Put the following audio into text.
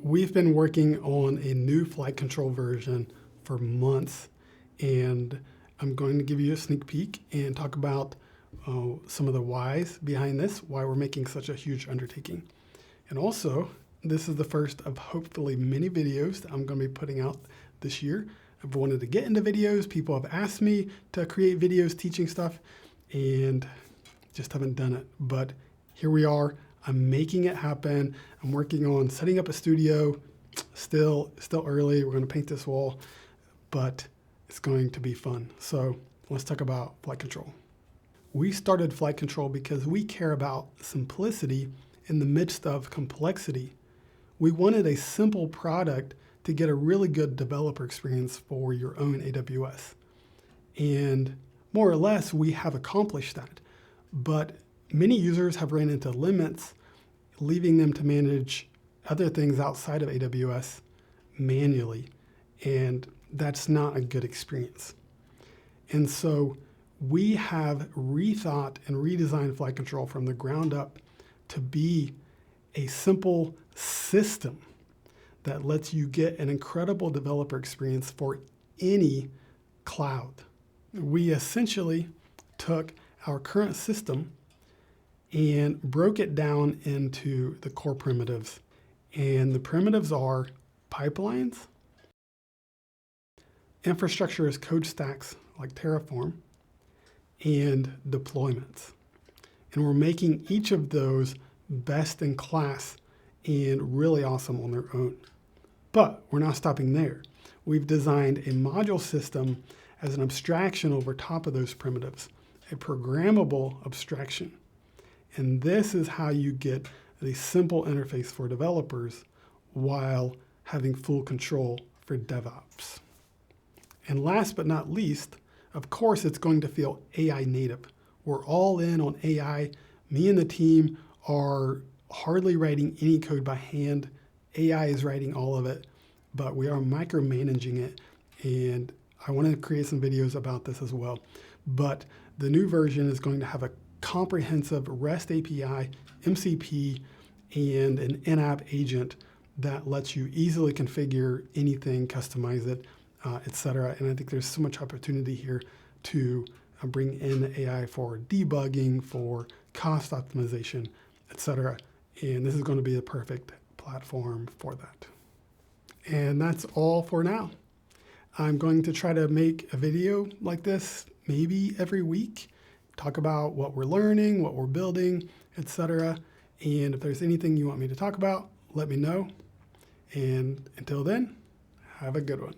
We've been working on a new flight control version for months, and I'm going to give you a sneak peek and talk about some of the whys behind this, why we're making such a huge undertaking. And also, this is the first of hopefully many videos that I'm going to be putting out this year. I've wanted to get into videos. People have asked me to create videos teaching stuff, and just haven't done it. But here we are. I'm making it happen. I'm working on setting up a studio. Still early. We're going to paint this wall, but it's going to be fun. So let's talk about flight control. We started flight control because we care about simplicity in the midst of complexity. We wanted a simple product to get a really good developer experience for your own AWS. And more or less, we have accomplished that. But many users have ran into limits, leaving them to manage other things outside of AWS manually. And that's not a good experience. And so we have rethought and redesigned flight control from the ground up to be a simple system that lets you get an incredible developer experience for any cloud. We essentially took our current system and broke it down into the core primitives. And the primitives are pipelines, infrastructure as code stacks like Terraform, and deployments. And we're making each of those best in class and really awesome on their own. But we're not stopping there. We've designed a module system as an abstraction over top of those primitives, a programmable abstraction. And this is how you get a simple interface for developers while having full control for DevOps. And last but not least, of course, it's going to feel AI native. We're all in on AI. Me and the team are hardly writing any code by hand. AI is writing all of it, but we are micromanaging it. And I want to create some videos about this as well. But the new version is going to have a comprehensive REST API, MCP, and an in-app agent that lets you easily configure anything, customize it, etc. And I think there's so much opportunity here to bring in AI for debugging, for cost optimization, etc. And this is going to be the perfect platform for that. And that's all for now. I'm going to try to make a video like this maybe every week, talk about what we're learning, what we're building, etc. And if there's anything you want me to talk about, let me know. And until then, have a good one.